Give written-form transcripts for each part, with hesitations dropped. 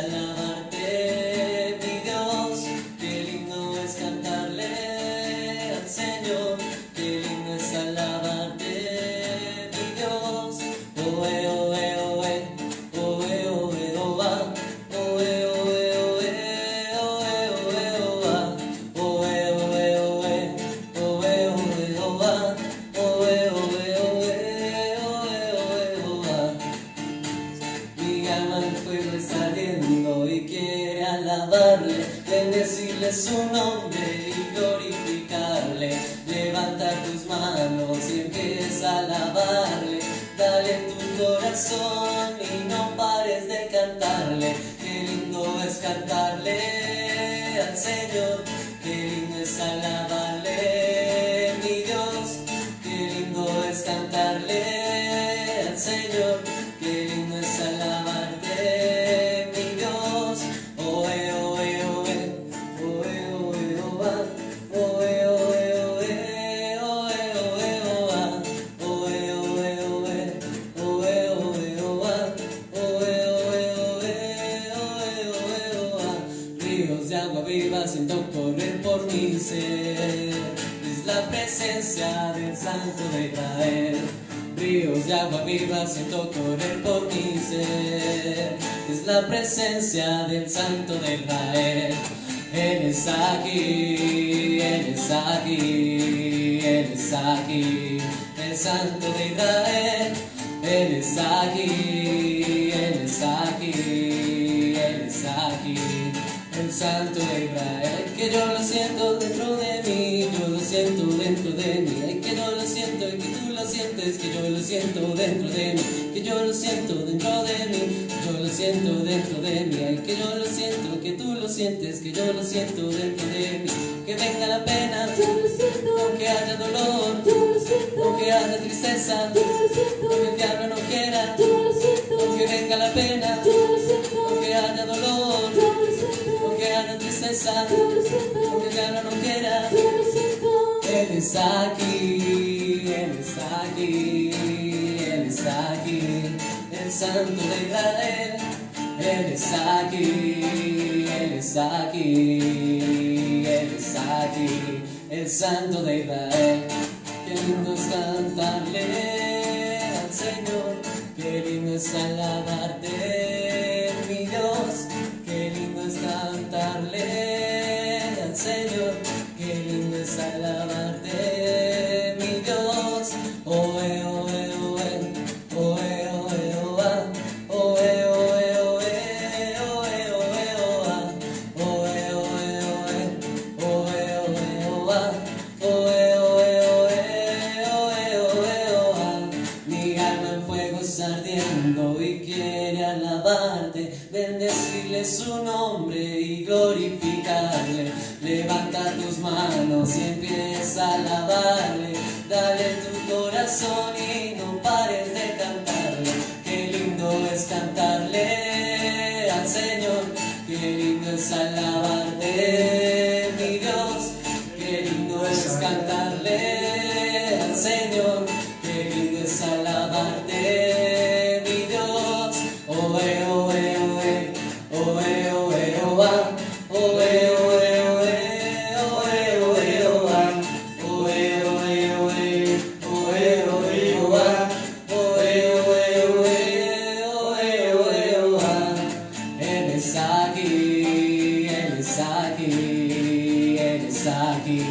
alabarte, mi Dios, qué lindo es cantarle al Señor, qué lindo es alabarte, mi Dios. Oe, oe, oe, oe, oe, oa, oe, oe, oe, oe, oe, oa, oe, oe, oe, oe, oe, oa, oe, oe, oe, oe, oa. Mi alma en fuego está ardiendo y quiere alabarle, bendecirle su nombre y glorificarle. Levanta tus manos y empieza a alabarle, dale tu corazón y no pares de cantarle. Qué lindo es cantarle al Señor, qué lindo es alabarle, mi Dios, qué lindo es cantarle al Señor, qué lindo es alabarte, mi Dios. Oe, oe, oe, oe, oe, oa, oe, oe, oe, oe, oe, oa, oe, oe, oe, oe, oe, oa, oe, oe, oe, oe, oe, oa. Ríos de agua viva siento correr por mi ser, es la presencia del Santo de Israel. Ríos de agua viva siento correr por mi ser, es la presencia del Santo de Israel. Él está aquí, Él está aquí, Él está aquí, el Santo de Israel. Él está aquí, Él está aquí, Él está aquí, el Santo de Israel. Que yo lo siento dentro de mí, yo lo siento dentro de mí. Ay, que yo lo siento y que tú lo sientes, que yo lo siento dentro de mí, que yo lo siento dentro de mí, yo lo siento dentro de mí. Ay, que yo lo siento, que tú lo sientes, que yo lo siento dentro de mí. Que venga la pena, yo lo siento, aunque haya dolor, yo lo siento, aunque haya tristeza, yo lo siento, aunque el diablo no quiera, yo lo siento, aunque venga la pena, yo lo siento, aunque haya dolor, yo lo siento, aunque haya tristeza, yo lo siento, aunque el diablo no quiera, yo lo siento. Él está aquí, Él está aquí, Él está aquí, el Santo de Israel. Él está aquí, Él está aquí, Él está aquí, el Santo de Israel. Qué lindo es cantarle al Señor, qué lindo es alabarte, mi Dios. Qué lindo es cantarle al Señor, qué lindo es alabarte, mi Dios. Oe, oe, oe, oe, oe, oa, oe, oe, oe, oe, oe, oa, oe, oe, oe, oe, oe, oa, oe, oe, oe, oe, oe, oa. Mi alma en fuego está ardiendo y quiere alabarte, bendecirle su nombre y glorificarle. Levanta tus manos y empieza a alabarle, dale tu corazón y no pares de cantarle. Qué lindo es cantarle al Señor, qué lindo es alabarte, mi Dios. Qué lindo es cantarle al Señor, qué lindo es alabarte, mi Dios. Oe, oe, oe, oe, oe, oa, oe, oe, oe, oe, oe, oa, oe, oe, oe, oe, oe, oa, oe, oe, oe, oe, oe, oa. Él está aquí, Él está aquí, Él está aquí,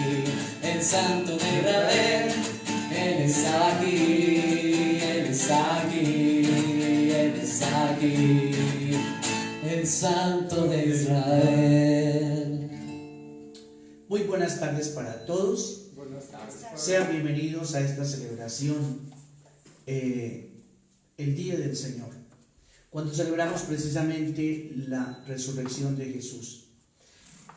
el Santo de Israel. Él está aquí, Él está aquí, Él está aquí, el Santo de Israel. Muy buenas tardes para todos. Sean bienvenidos a esta celebración, el Día del Señor, cuando celebramos precisamente la resurrección de Jesús.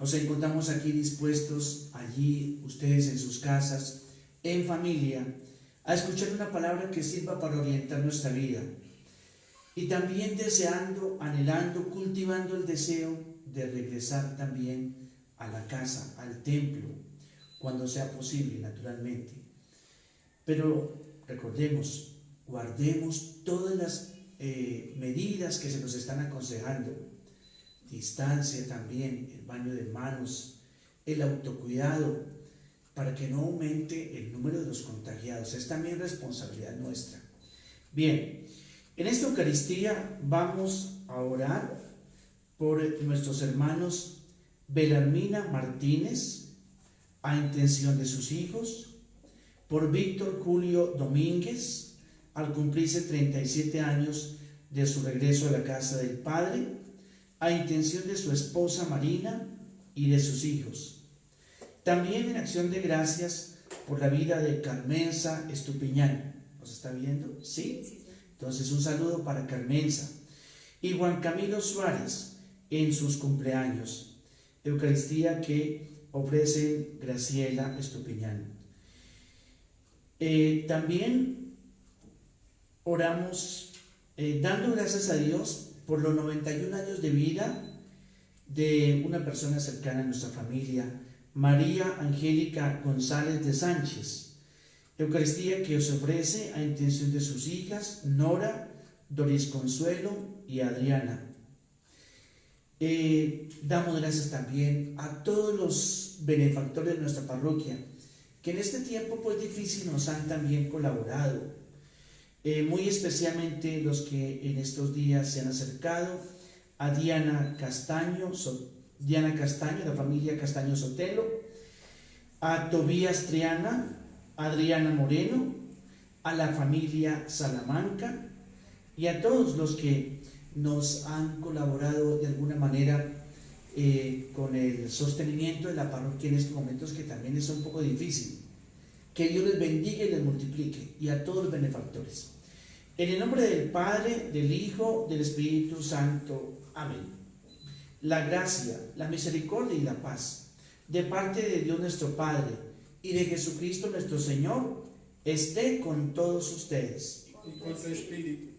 Nos encontramos aquí dispuestos, allí ustedes en sus casas, en familia, a escuchar una palabra que sirva para orientar nuestra vida. Y también deseando, anhelando, cultivando el deseo de regresar también a la casa, al templo, cuando sea posible, naturalmente. Pero recordemos, guardemos todas las medidas que se nos están aconsejando distancia también, el baño de manos, el autocuidado, para que no aumente el número de los contagiados. Es también responsabilidad nuestra. Bien, en esta Eucaristía vamos a orar por nuestros hermanos Belarmina Martínez, a intención de sus hijos, por Víctor Julio Domínguez, al cumplirse 37 años de su regreso a la casa del Padre, a intención de su esposa Marina y de sus hijos. También en acción de gracias por la vida de Carmenza Estupiñán. ¿Nos está viendo? ¿Sí? Entonces un saludo para Carmenza. Y Juan Camilo Suárez en sus cumpleaños. Eucaristía que ofrece Graciela Estupiñán. También oramos dando gracias a Dios por los 91 años de vida de una persona cercana a nuestra familia, María Angélica González de Sánchez. Eucaristía que os ofrece a intención de sus hijas, Nora, Doris Consuelo y Adriana. Damos gracias también a todos los benefactores de nuestra parroquia, que en este tiempo pues difícil nos han también colaborado, muy especialmente los que en estos días se han acercado a Diana Castaño, la familia Castaño Sotelo, a Tobías Triana, Adriana Moreno, a la familia Salamanca y a todos los que nos han colaborado de alguna manera con el sostenimiento de la parroquia en estos momentos, que también es un poco difícil. Que Dios les bendiga y les multiplique, y a todos los benefactores. En el nombre del Padre, del Hijo, del Espíritu Santo. Amén. La gracia, la misericordia y la paz de parte de Dios nuestro Padre y de Jesucristo nuestro Señor esté con todos ustedes. Y con su espíritu.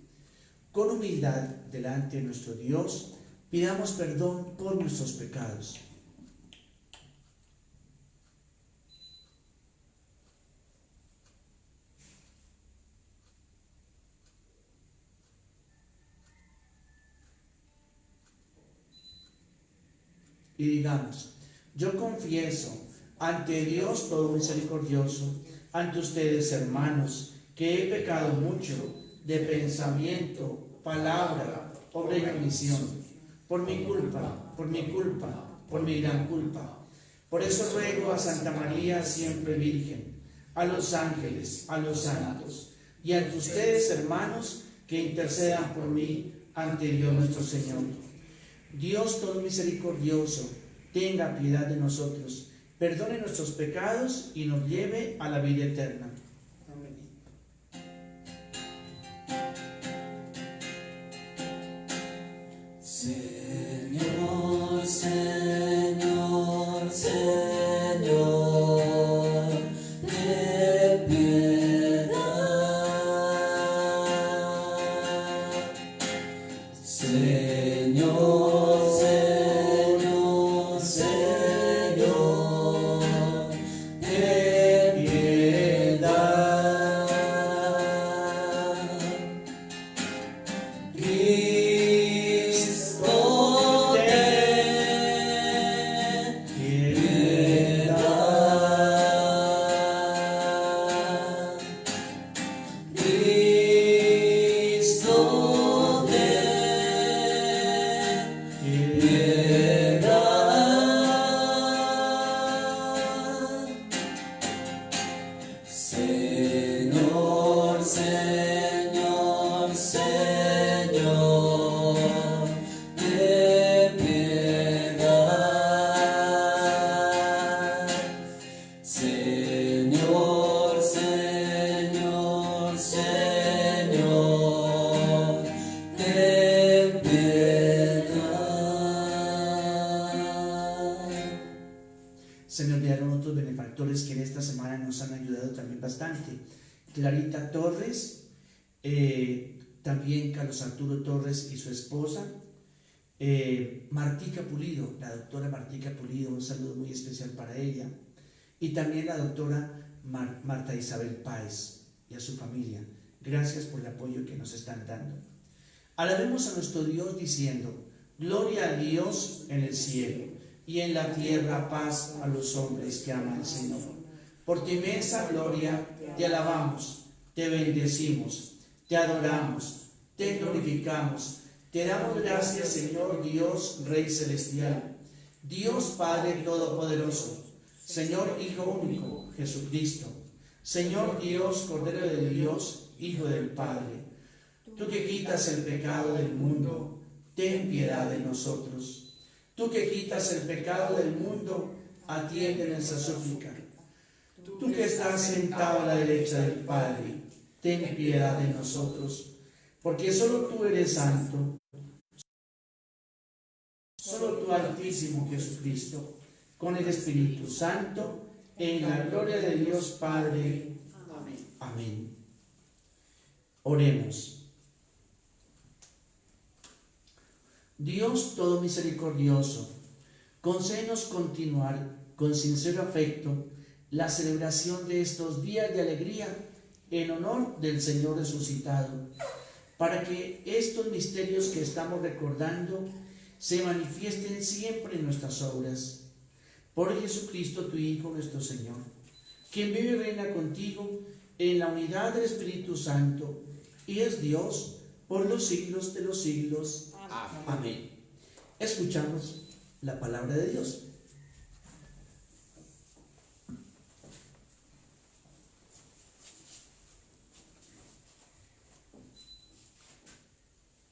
Con humildad delante de nuestro Dios, pidamos perdón por nuestros pecados. Y digamos: yo confieso ante Dios todo misericordioso, ante ustedes, hermanos, que he pecado mucho de pensamiento, palabra, obra y omisión, por mi culpa, por mi gran culpa. Por eso ruego a Santa María, siempre Virgen, a los ángeles, a los santos, y ante ustedes, hermanos, que intercedan por mí ante Dios nuestro Señor. Dios todo misericordioso, tenga piedad de nosotros, perdone nuestros pecados y nos lleve a la vida eterna. Amén. Señor, Señor, Señor, ten piedad. Señor, Señor, Señor, ten piedad. Cristo, ten piedad. Cristo, Señor, Señor, Señor, ten piedad. Señor, Señor, Señor, ten piedad. Se me olvidaron otros benefactores que en esta semana nos han ayudado también bastante. Clarita Torres, también Carlos Arturo Torres y su esposa, Martica Pulido, la doctora Martica Pulido, un saludo muy especial para ella, y también la doctora Marta Isabel Páez y a su familia. Gracias por el apoyo que nos están dando. Alabemos a nuestro Dios diciendo: Gloria a Dios en el cielo, y en la tierra paz a los hombres que aman al Señor. Por tu inmensa gloria te alabamos, te bendecimos, te adoramos, te glorificamos, te damos gracias, Señor Dios, Rey celestial, Dios Padre todopoderoso, Señor Hijo único, Jesucristo, Señor Dios, Cordero de Dios, Hijo del Padre. Tú que quitas el pecado del mundo, ten piedad de nosotros. Tú que quitas el pecado del mundo, atiende nuestra súplica. Tú que estás sentado a la derecha del Padre, ten piedad de nosotros, porque solo tú eres santo, solo tú, Altísimo Jesucristo, con el Espíritu Santo, en la gloria de Dios Padre. Amén. Amén. Oremos. Dios todo misericordioso, concédenos continuar con sincero afecto la celebración de estos días de alegría en honor del Señor resucitado, para que estos misterios que estamos recordando se manifiesten siempre en nuestras obras. Por Jesucristo, tu Hijo, nuestro Señor, quien vive y reina contigo en la unidad del Espíritu Santo, y es Dios por los siglos de los siglos. Amén. Amén. Escuchamos la palabra de Dios.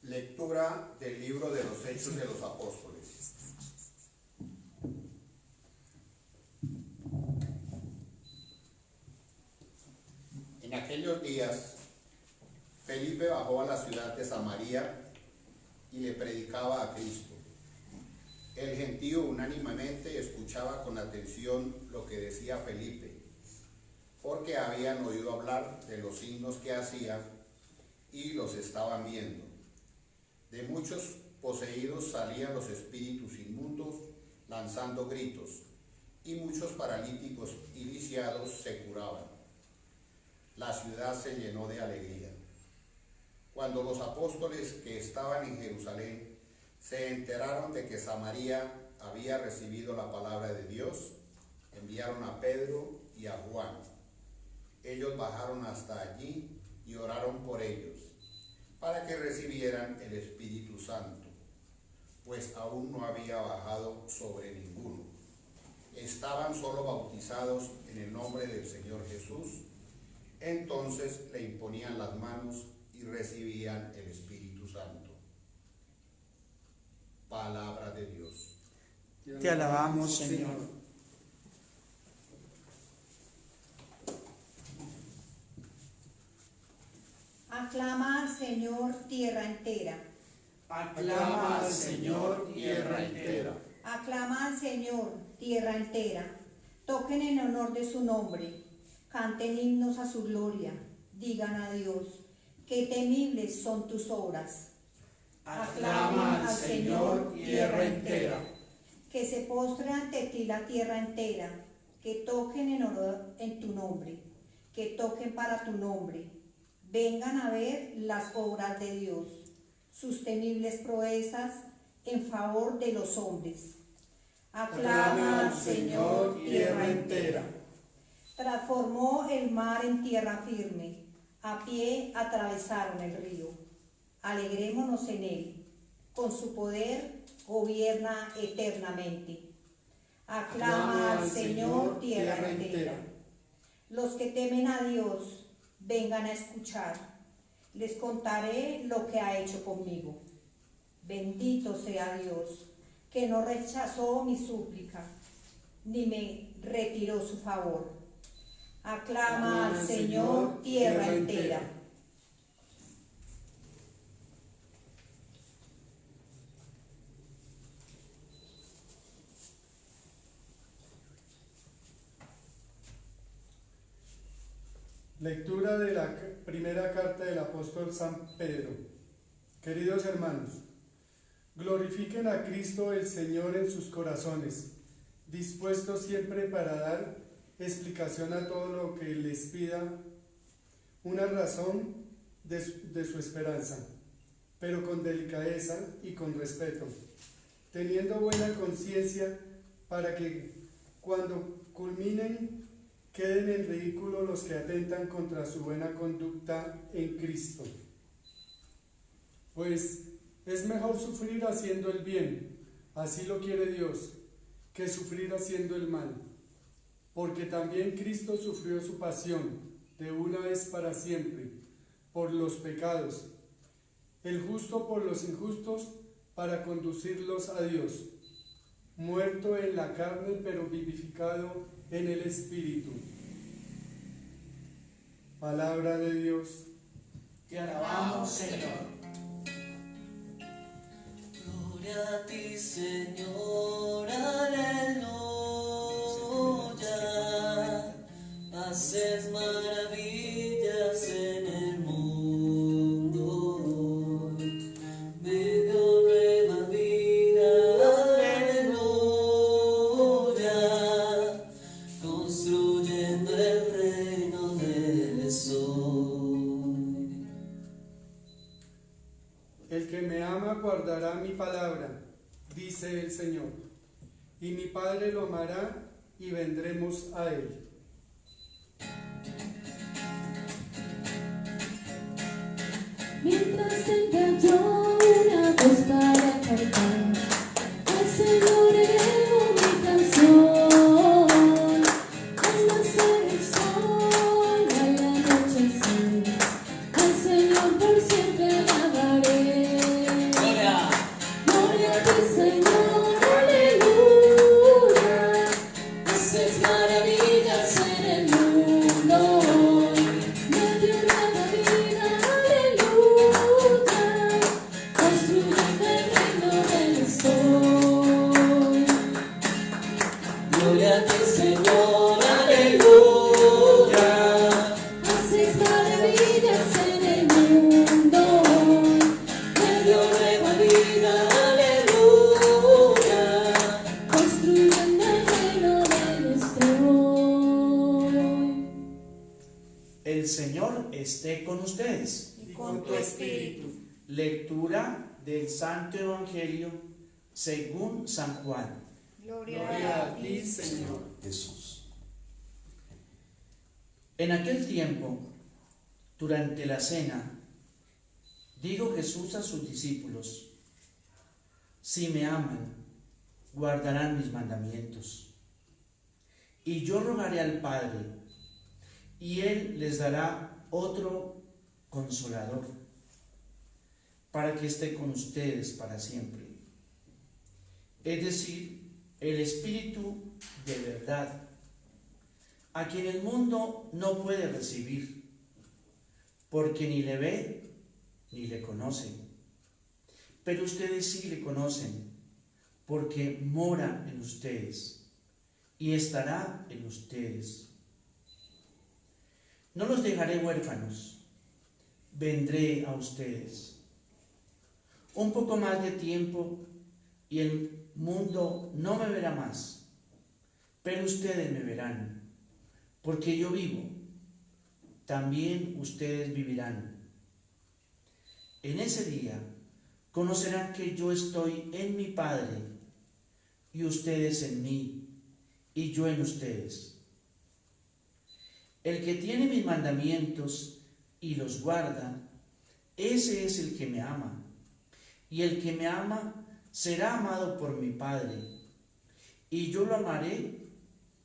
Lectura del libro de los Hechos de los Apóstoles. En aquellos días, Felipe bajó a la ciudad de Samaria y le predicaba a Cristo. El gentío unánimemente escuchaba con atención lo que decía Felipe, porque habían oído hablar de los signos que hacía y los estaban viendo. De muchos poseídos salían los espíritus inmundos lanzando gritos, y muchos paralíticos y lisiados se curaban. La ciudad se llenó de alegría. Cuando los apóstoles que estaban en Jerusalén se enteraron de que Samaria había recibido la palabra de Dios, enviaron a Pedro y a Juan. Ellos bajaron hasta allí y oraron por ellos, para que recibieran el Espíritu Santo, pues aún no había bajado sobre ninguno. Estaban solo bautizados en el nombre del Señor Jesús. Entonces le imponían las manos y recibían el Espíritu Santo. Palabra de Dios. Te alabamos, Señor. Aclama al Señor, tierra entera. Aclama al Señor, tierra entera. Aclama al Señor, tierra entera. Toquen en honor de su nombre. Canten himnos a su gloria. Digan a Dios, qué temibles son tus obras. Aclama al Señor, tierra entera. Que se postre ante ti la tierra entera. Que toquen en honor en tu nombre. Que toquen para tu nombre. Vengan a ver las obras de Dios, sus temibles proezas en favor de los hombres. Aclama al Señor, tierra entera. Transformó el mar en tierra firme, a pie atravesaron el río. Alegrémonos en él, con su poder gobierna eternamente. Aclama al Señor, tierra entera. Los que temen a Dios, vengan a escuchar, les contaré lo que ha hecho conmigo. Bendito sea Dios, que no rechazó mi súplica, ni me retiró su favor. Aclama al Señor, tierra entera. Lectura de la primera carta del apóstol San Pedro. Queridos hermanos, glorifiquen a Cristo el Señor en sus corazones, dispuestos siempre para dar explicación a todo lo que les pida una razón de su esperanza. pero con delicadeza y con respeto, teniendo buena conciencia para que cuando culminen queden en ridículo los que atentan contra su buena conducta en Cristo. Pues es mejor sufrir haciendo el bien, así lo quiere Dios, que sufrir haciendo el mal. Porque también Cristo sufrió su pasión, de una vez para siempre, por los pecados, el justo por los injustos, para conducirlos a Dios, muerto en la carne, pero vivificado en el Espíritu. Palabra de Dios. Te alabamos, Señor. Gloria a ti, Señor, aleluya. Haces maravillas en el mundo. Medio nueva vida, aleluya. Construyendo el reino del sol. El que me ama guardará mi palabra, dice el Señor, y mi Padre lo amará y vendremos a él. Mientras tenga yo una voz para cantar, al Señor elevo mi canción. Al nacer el sol, al anochecer, al Señor por siempre alabaré. Gloria. Gloria a ti, Señor, aleluya. Haces maravillas en el mundo. Me dio nueva vida, aleluya. Construyendo el reino del sol. Gloria a ti, Señor, aleluya. Haces maravillas en el mundo. Me dio nueva vida, aleluya. Construyendo el reino del sol. El Señor esté con ustedes. Y con tu espíritu. Lectura del Santo Evangelio según San Juan. Gloria a ti, Señor. Jesús. En aquel tiempo, durante la cena, dijo Jesús a sus discípulos: si me aman, guardarán mis mandamientos. Y yo rogaré al Padre, y Él les dará otro consolador, para que esté con ustedes para siempre. Es decir, el Espíritu de verdad, a quien el mundo no puede recibir, porque ni le ve ni le conoce. Pero ustedes sí le conocen, porque mora en ustedes y estará en ustedes. No los dejaré huérfanos, vendré a ustedes. Un poco más de tiempo y el mundo no me verá más, pero ustedes me verán, porque yo vivo, también ustedes vivirán. En ese día conocerán que yo estoy en mi Padre, y ustedes en mí, y yo en ustedes. El que tiene mis mandamientos y los guarda, ese es el que me ama. Y el que me ama será amado por mi Padre, y yo lo amaré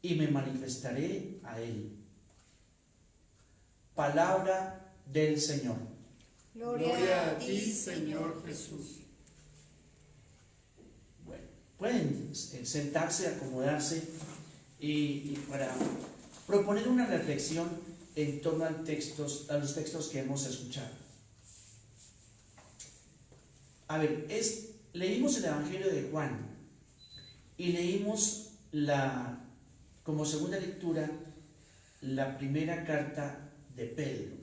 y me manifestaré a él. Palabra del Señor. Gloria a ti, Señor Jesús. Bueno, pueden sentarse, acomodarse y para proponer una reflexión en torno a los textos que hemos escuchado. A ver, leímos el Evangelio de Juan y leímos como segunda lectura la primera carta de Pedro.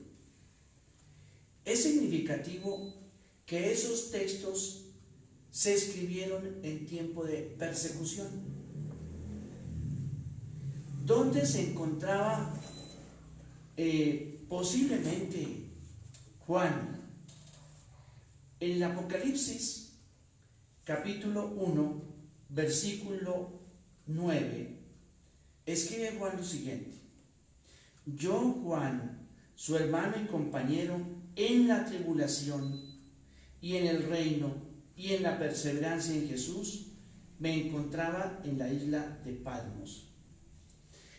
Es significativo que esos textos se escribieron en tiempo de persecución. ¿Dónde se encontraba posiblemente Juan? En el Apocalipsis, capítulo 1, versículo 9, escribe Juan lo siguiente: yo, Juan, su hermano y compañero en la tribulación y en el reino y en la perseverancia en Jesús, me encontraba en la isla de Patmos.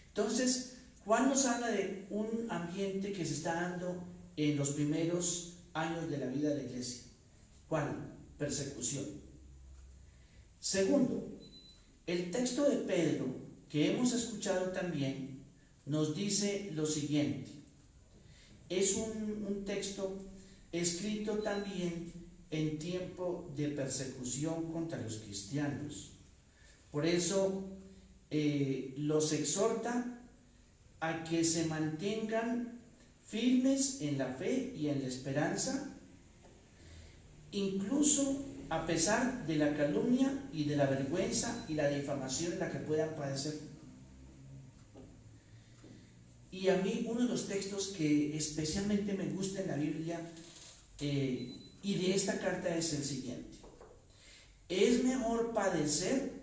Entonces, Juan nos habla de un ambiente que se está dando en los primeros años de la vida de la iglesia. ¿Cuál? Persecución. Segundo, el texto de Pedro, que hemos escuchado también, nos dice lo siguiente. Es un texto escrito también en tiempo de persecución contra los cristianos. Por eso los exhorta a que se mantengan firmes en la fe y en la esperanza, incluso a pesar de la calumnia y de la vergüenza y la difamación en la que puedan padecer. Y a mí uno de los textos que especialmente me gusta en la Biblia y de esta carta es el siguiente: es mejor padecer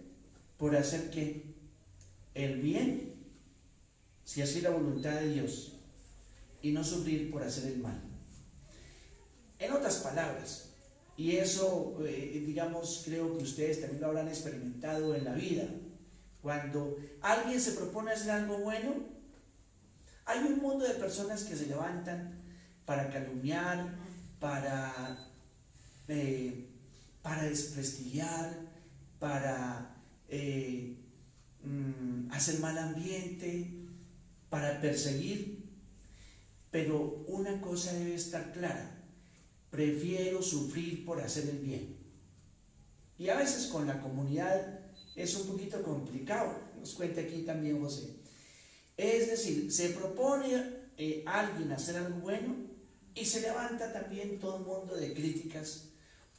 por hacer ¿qué? El bien, si así es la voluntad de Dios, y no sufrir por hacer el mal. En otras palabras, y eso digamos, creo que ustedes también lo habrán experimentado en la vida, cuando alguien se propone hacer algo bueno, hay un mundo de personas que se levantan para calumniar, para desprestigiar, para hacer mal ambiente, para perseguir. Pero una cosa debe estar clara: prefiero sufrir por hacer el bien. Y a veces con la comunidad es un poquito complicado, nos cuenta aquí también José. Es decir, se propone alguien hacer algo bueno y se levanta también todo un mundo de críticas,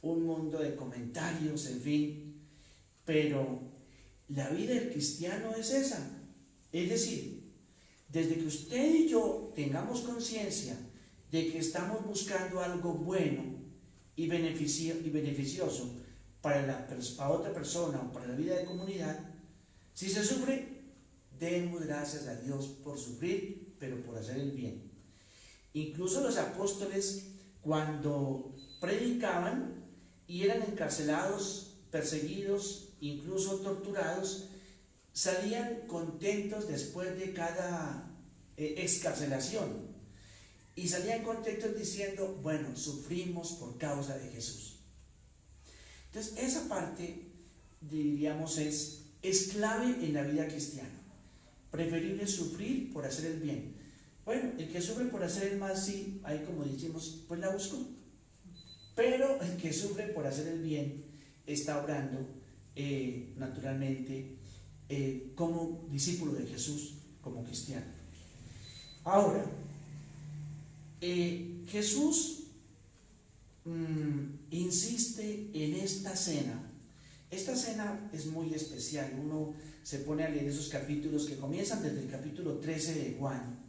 un mundo de comentarios, en fin. Pero la vida del cristiano es esa. Es decir, desde que usted y yo tengamos conciencia de que estamos buscando algo bueno y beneficioso para otra persona o para la vida de comunidad, si se sufre, demos gracias a Dios por sufrir, pero por hacer el bien. Incluso los apóstoles, cuando predicaban y eran encarcelados, perseguidos, incluso torturados, salían contentos después de cada excarcelación, y salían contentos diciendo: bueno, sufrimos por causa de Jesús. Entonces esa parte, diríamos, es clave en la vida cristiana. Preferible sufrir por hacer el bien. Bueno, el que sufre por hacer el mal, sí, ahí como decimos, pues la buscó. Pero el que sufre por hacer el bien está obrando naturalmente como discípulo de Jesús, como cristiano. Ahora, Jesús insiste en esta cena. Esta cena es muy especial. Uno se pone a leer esos capítulos que comienzan desde el capítulo 13 de Juan.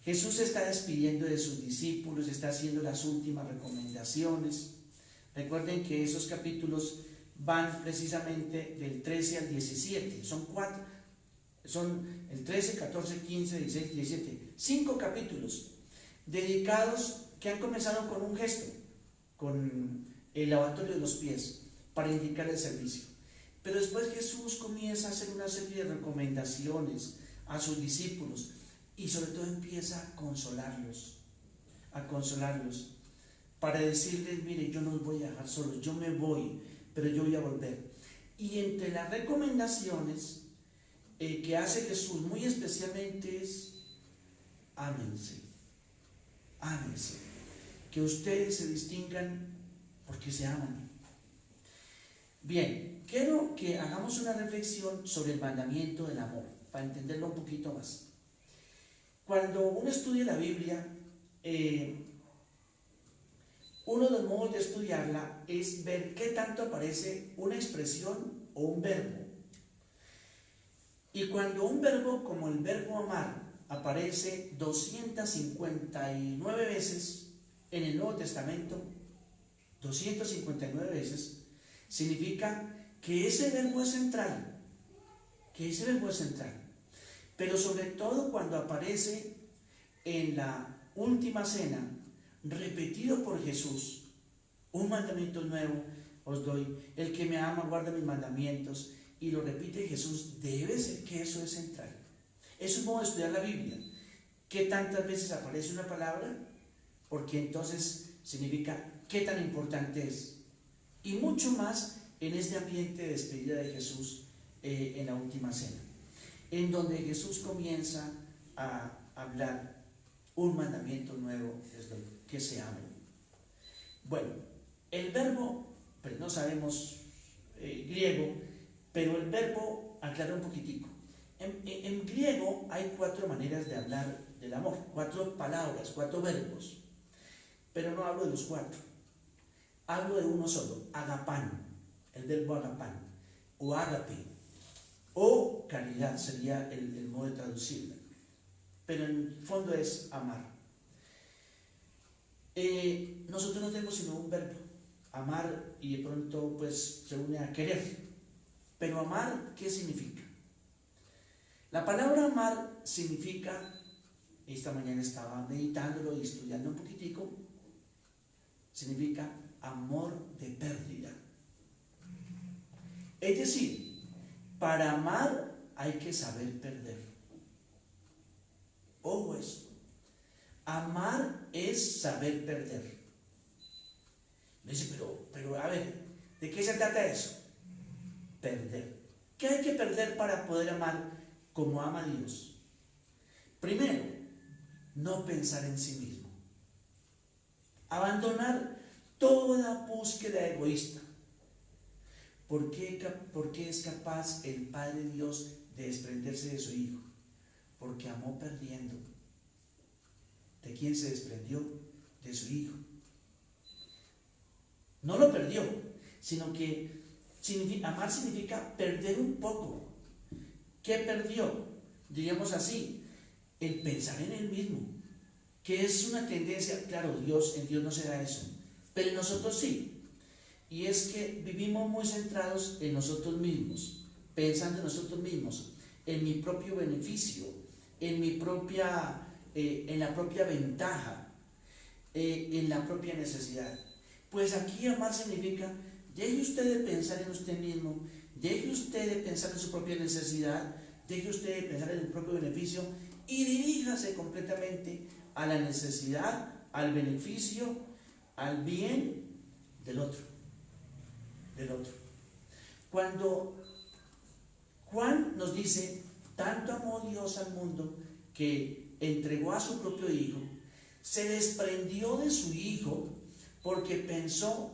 Jesús se está despidiendo de sus discípulos, está haciendo las últimas recomendaciones. Recuerden que esos capítulos van precisamente del 13 al 17, son 4, son el 13, 14, 15, 16, 17, 5 capítulos dedicados, que han comenzado con un gesto, con el lavatorio de los pies, para indicar el servicio. Pero después Jesús comienza a hacer una serie de recomendaciones a sus discípulos, y sobre todo empieza a consolarlos, para decirles: mire, yo no los voy a dejar solos, yo me voy, pero yo voy a volver. Y entre las recomendaciones que hace Jesús muy especialmente es: ámense, que ustedes se distingan porque se aman. Bien, quiero que hagamos una reflexión sobre el mandamiento del amor, para entenderlo un poquito más. Cuando uno estudia la Biblia, uno de los modos de estudiarla es ver qué tanto aparece una expresión o un verbo. Y cuando un verbo como el verbo amar aparece 259 veces en el Nuevo Testamento, 259 veces, significa que ese verbo es central, pero sobre todo cuando aparece en la última cena, repetido por Jesús, un mandamiento nuevo os doy, el que me ama guarda mis mandamientos, y lo repite Jesús, debe ser que eso es central. Eso es modo de estudiar la Biblia. ¿Qué tantas veces aparece una palabra? Porque entonces significa qué tan importante es. Y mucho más en este ambiente de despedida de Jesús en la última cena, en donde Jesús comienza a hablar un mandamiento nuevo, es lo que se amen. Bueno, el verbo, pues no sabemos griego, pero el verbo aclara un poquitico. En griego hay 4 maneras de hablar del amor, 4 palabras, 4 verbos, pero no hablo de los 4, hablo de uno solo, agapán, el verbo agapán, o ágape, o caridad sería el modo de traducirla, pero en el fondo es amar. Nosotros no tenemos sino un verbo, amar, y de pronto pues se une a querer. Pero amar, ¿qué significa? La palabra amar significa, esta mañana estaba meditándolo y estudiando un poquitico, significa amor de pérdida. Es decir, para amar hay que saber perder. Ojo eso. Amar es saber perder. Me dice, pero a ver, ¿de qué se trata eso? Perder. ¿Qué hay que perder para poder amar como ama Dios? Primero, no pensar en sí mismo. Abandonar toda búsqueda egoísta. ¿Por qué es capaz el Padre Dios de desprenderse de su Hijo? Porque amó perdiendo. ¿De quién se desprendió? De su Hijo. No lo perdió, sino que amar significa perder un poco. ¿Qué perdió? Diríamos así, el pensar en él mismo, que es una tendencia, claro, en Dios no se da eso, pero en nosotros sí. Y es que vivimos muy centrados en nosotros mismos, pensando en nosotros mismos, en mi propio beneficio, en la propia ventaja, en la propia necesidad. Pues aquí amar significa, deje usted de pensar en usted mismo, deje usted de pensar en su propia necesidad, deje usted de pensar en el propio beneficio y diríjase completamente a la necesidad, al beneficio, al bien del otro. Cuando Juan nos dice, tanto amó Dios al mundo que entregó a su propio Hijo, se desprendió de su Hijo porque pensó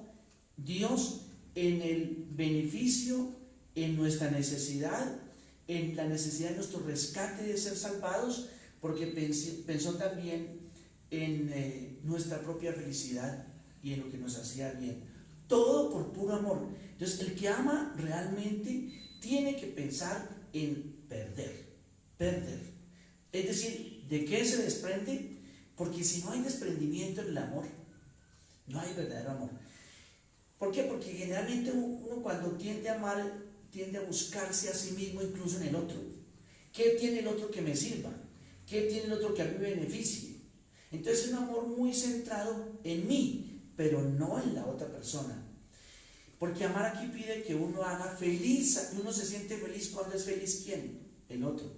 Dios en el beneficio, en nuestra necesidad, en la necesidad de nuestro rescate de ser salvados, porque pensó también en nuestra propia felicidad y en lo que nos hacía bien. Todo por puro amor. Entonces, el que ama realmente tiene que pensar en perder. Es decir, ¿de qué se desprende? Porque si no hay desprendimiento en el amor, no hay verdadero amor. ¿Por qué? Porque generalmente uno cuando tiende a amar, tiende a buscarse a sí mismo incluso en el otro. ¿Qué tiene el otro que me sirva? ¿Qué tiene el otro que a mí me beneficie? Entonces es un amor muy centrado en mí, pero no en la otra persona. Porque amar aquí pide que uno haga feliz, que uno se siente feliz cuando es feliz ¿quién? El otro.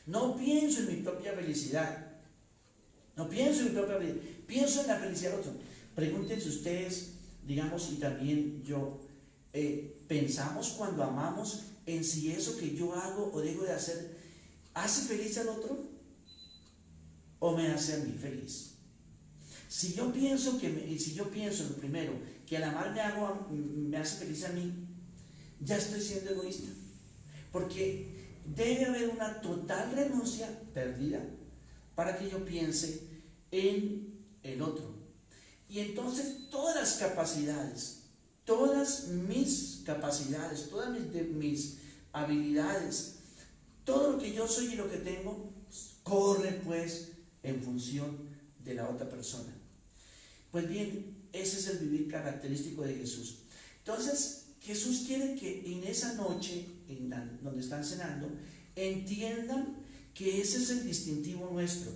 No pienso en mi propia felicidad. Pienso en la felicidad del otro. Pregúntense ustedes, digamos, y también yo, ¿pensamos cuando amamos en si eso que yo hago o dejo de hacer hace feliz al otro o me hace a mí feliz? Si yo pienso lo primero, que al amar me hace feliz a mí, ya estoy siendo egoísta, porque debe haber una total renuncia perdida para que yo piense en el otro. Y entonces todas mis capacidades, todas mis habilidades, todo lo que yo soy y lo que tengo, corre pues en función de la otra persona. Pues bien, ese es el vivir característico de Jesús. Entonces, Jesús quiere que en esa noche, donde están cenando, entiendan que ese es el distintivo nuestro.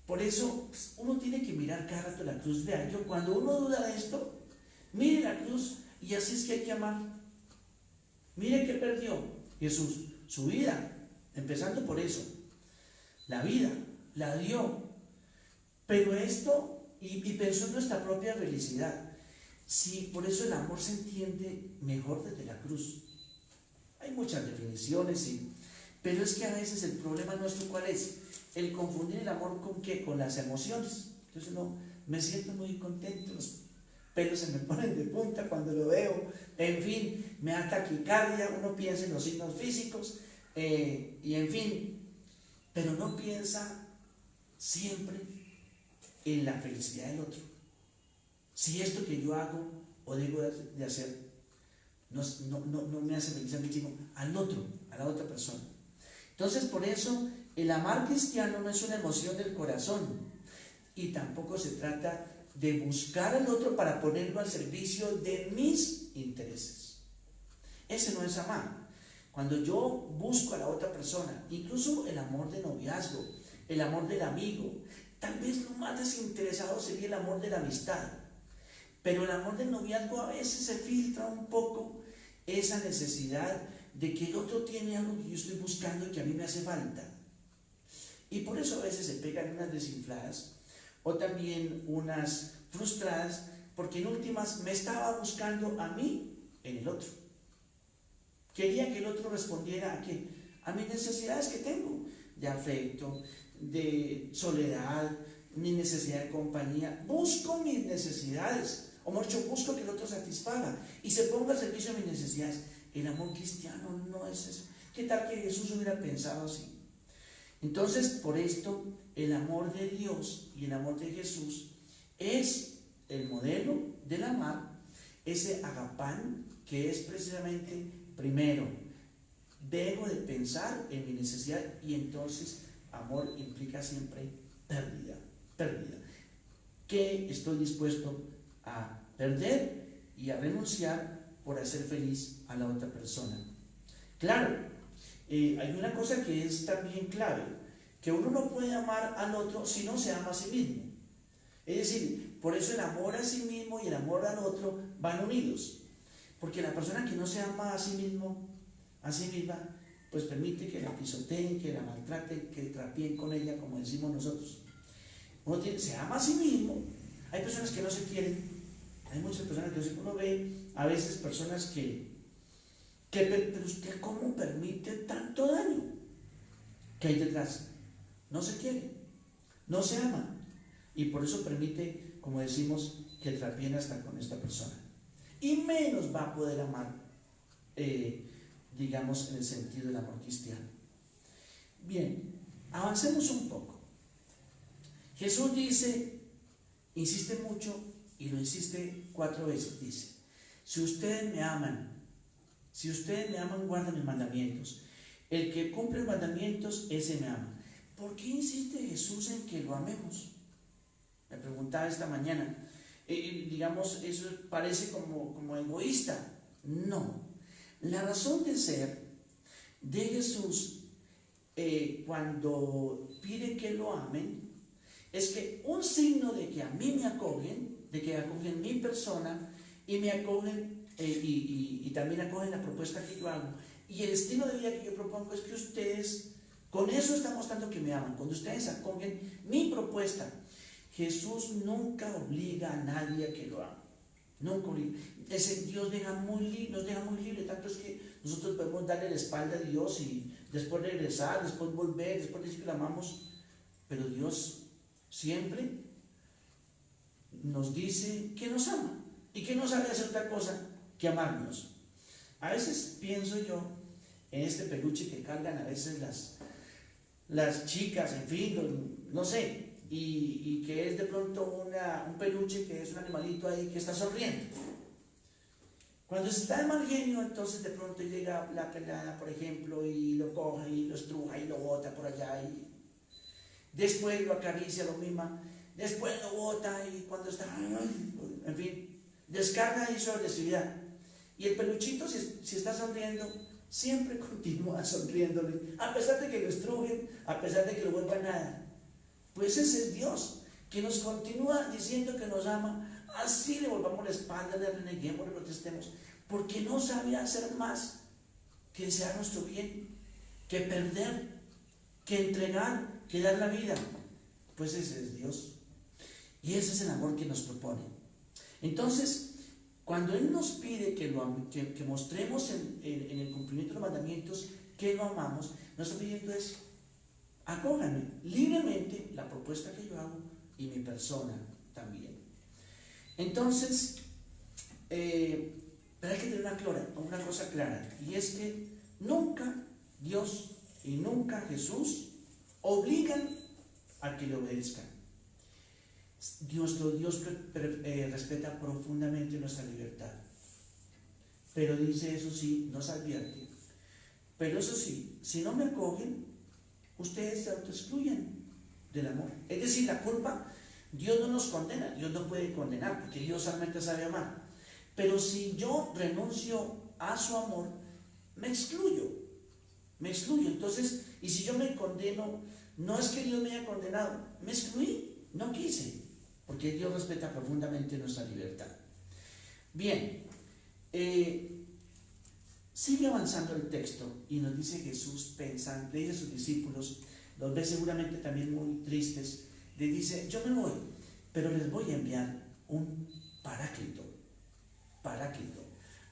Por eso uno tiene que mirar cada rato la cruz. Vean, cuando uno duda de esto, mire la cruz y así es que hay que amar. Mire que perdió Jesús, su vida, empezando por eso. La vida la dio, pero esto, y pensó en nuestra propia felicidad. Sí, por eso el amor se entiende mejor desde la cruz. Hay muchas definiciones, sí, pero es que a veces el problema nuestro, ¿cuál es? El confundir el amor ¿con qué? Con las emociones. Entonces me siento muy contento, los pelos se me ponen de punta cuando lo veo, en fin, me da taquicardia, uno piensa en los signos físicos, y en fin, pero no piensa siempre en la felicidad del otro. Si esto que yo hago o debo de hacer no me hace feliz a mí, sino al otro, a la otra persona. Entonces, por eso, el amar cristiano no es una emoción del corazón y tampoco se trata de buscar al otro para ponerlo al servicio de mis intereses. Ese no es amar. Cuando yo busco a la otra persona, incluso el amor de noviazgo, el amor del amigo, tal vez lo más desinteresado sería el amor de la amistad. Pero el amor del noviazgo a veces se filtra un poco esa necesidad de que el otro tiene algo que yo estoy buscando y que a mí me hace falta. Y por eso a veces se pegan unas desinfladas o también unas frustradas, porque en últimas me estaba buscando a mí en el otro. Quería que el otro respondiera ¿a qué? A mis necesidades que tengo, de afecto, de soledad, mi necesidad de compañía. Busco mis necesidades, o mejor dicho, busco que el otro satisfaga y se ponga al servicio de mis necesidades. El amor cristiano no es eso. ¿Qué tal que Jesús hubiera pensado así? Entonces, por esto, el amor de Dios y el amor de Jesús es el modelo del amar, ese agapán que es precisamente, primero, dejo de pensar en mi necesidad y entonces amor implica siempre pérdida. Que estoy dispuesto a perder y a renunciar por hacer feliz a la otra persona. Claro, hay una cosa que es también clave, que uno no puede amar al otro si no se ama a sí mismo. Es decir, por eso el amor a sí mismo y el amor al otro van unidos, porque la persona que no se ama a sí mismo, a sí misma, pues permite que la pisoteen, que la maltraten, que trapeen con ella, como decimos nosotros. Se ama a sí mismo. Hay personas que no se quieren, hay muchas personas que uno ve a veces personas pero usted ¿cómo permite tanto daño? ¿Qué hay detrás? No se quiere, no se ama y por eso permite, como decimos, que trapeen hasta con esta persona y menos va a poder amar, digamos, en el sentido del amor cristiano. Bien, avancemos un poco. Jesús dice, insiste mucho y lo insiste 4 veces, dice, si ustedes me aman, guarden mis mandamientos. El que cumple los mandamientos, ese me ama. ¿Por qué insiste Jesús en que lo amemos? Me preguntaba esta mañana. Digamos, eso parece como egoísta. No. La razón de ser de Jesús cuando pide que lo amen es que un signo de que a mí me acogen, de que acogen mi persona y me acogen y también acogen la propuesta que yo hago y el estilo de vida que yo propongo es que ustedes, con eso están mostrando que me aman, cuando ustedes acogen mi propuesta. Jesús nunca obliga a nadie a que lo ame, nunca obliga. Dios nos deja muy libre, tanto es que nosotros podemos darle la espalda a Dios y después regresar, después volver, después decir que lo amamos, pero Dios siempre nos dice que nos ama y que no sabe hacer otra cosa que amarnos. A veces pienso yo en este peluche que cargan a veces las chicas, en fin, no sé, y que es de pronto un peluche que es un animalito ahí que está sonriendo. Cuando se está de mal genio, entonces de pronto llega la pelada, por ejemplo, y lo coge y lo estruja y lo bota por allá y después lo acaricia, lo mima. después lo bota y cuando está, en fin, descarga ahí su agresividad. Y el peluchito, si está sonriendo, siempre continúa sonriéndole, a pesar de que lo estrujen, a pesar de que lo vuelvan nada. Pues ese es Dios, que nos continúa diciendo que nos ama, así le volvamos la espalda, le reneguemos, le protestemos, porque no sabe hacer más que desear nuestro bien, que perder, que entregar, que dar la vida. Pues ese es Dios. Y ese es el amor que nos propone. Entonces, cuando Él nos pide que mostremos en el cumplimiento de los mandamientos que lo amamos, nos está pidiendo eso. Acójanme libremente la propuesta que yo hago y mi persona también. Entonces, pero hay que tener una cosa clara, y es que nunca Dios y nunca Jesús obligan a que le obedezcan. Nuestro Dios respeta profundamente nuestra libertad, pero dice, eso sí, nos advierte, pero eso sí, si no me acogen, ustedes se autoexcluyen del amor. Es decir, la culpa, Dios no nos condena, Dios no puede condenar, porque Dios solamente sabe amar. Pero si yo renuncio a su amor, me excluyo. Entonces, y si yo me condeno, no es que Dios me haya condenado, me excluí, no quise, porque Dios respeta profundamente nuestra libertad. Bien, sigue avanzando el texto y nos dice Jesús, pensando, le dice a sus discípulos, los ve seguramente también muy tristes, le dice, yo me voy, pero les voy a enviar un paráclito.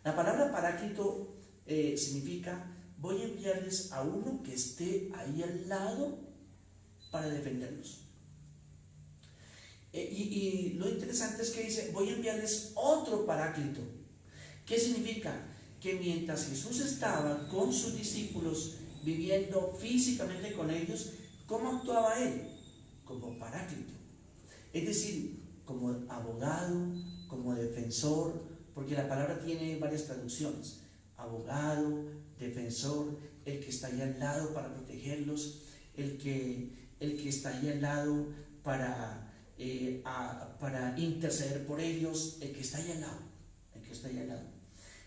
La palabra paráclito significa, voy a enviarles a uno que esté ahí al lado para defenderlos. Y lo interesante es que dice, voy a enviarles otro paráclito. ¿Qué significa? Que mientras Jesús estaba con sus discípulos, viviendo físicamente con ellos, ¿cómo actuaba Él? Como paráclito. Es decir, como abogado, como defensor, porque la palabra tiene varias traducciones. Abogado, defensor, el que está ahí al lado para protegerlos, el que está ahí al lado para interceder por ellos, el que está ahí al lado.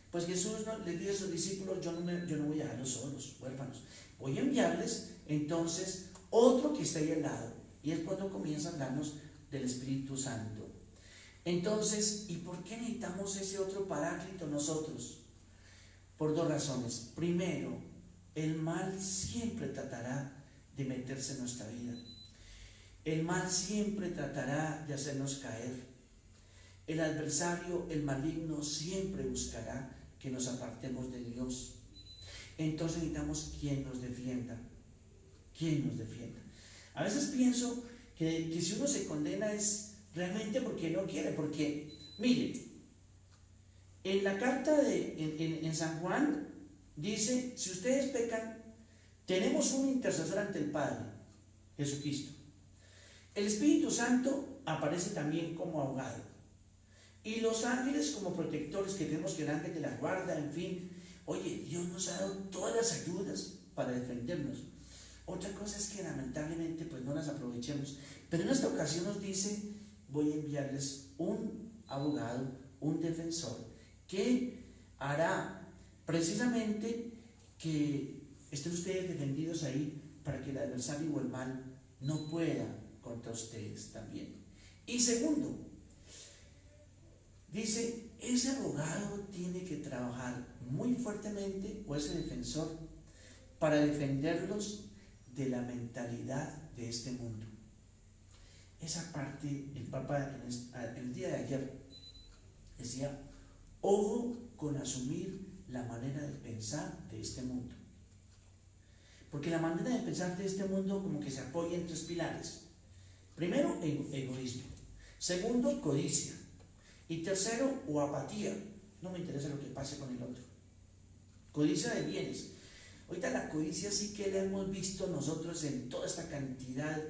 Pues Jesús les dice a sus discípulos, yo no voy a dejarlos solos, huérfanos. Voy a enviarles entonces otro que está ahí al lado. Y es cuando comienza a hablarnos del Espíritu Santo. Entonces, ¿y por qué necesitamos ese otro paráclito nosotros? Por dos razones. Primero, el mal siempre tratará de meterse en nuestra vida. El mal siempre tratará de hacernos caer. El adversario, el maligno, siempre buscará que nos apartemos de Dios. Entonces necesitamos quien nos defienda. A veces pienso que si uno se condena es realmente porque no quiere, porque, mire, en la carta en San Juan dice, si ustedes pecan, tenemos un intercesor ante el Padre, Jesucristo. El Espíritu Santo aparece también como abogado. Y los ángeles como protectores, que tenemos que el ángel de la guarda, en fin. Oye, Dios nos ha dado todas las ayudas para defendernos. Otra cosa es que lamentablemente pues no las aprovechemos. Pero en esta ocasión nos dice, voy a enviarles un abogado, un defensor, que hará precisamente que estén ustedes defendidos ahí para que el adversario o el mal no pueda contra ustedes también. Y segundo, dice, ese abogado tiene que trabajar muy fuertemente, o ese defensor, para defenderlos de la mentalidad de este mundo. Esa parte, el Papa el día de ayer decía, ojo con asumir la manera de pensar de este mundo. Porque la manera de pensar de este mundo como que se apoya en tres pilares. Primero, egoísmo. Segundo, codicia. Y tercero, o apatía. No me interesa lo que pase con el otro. Codicia de bienes. Ahorita la codicia sí que la hemos visto nosotros en toda esta cantidad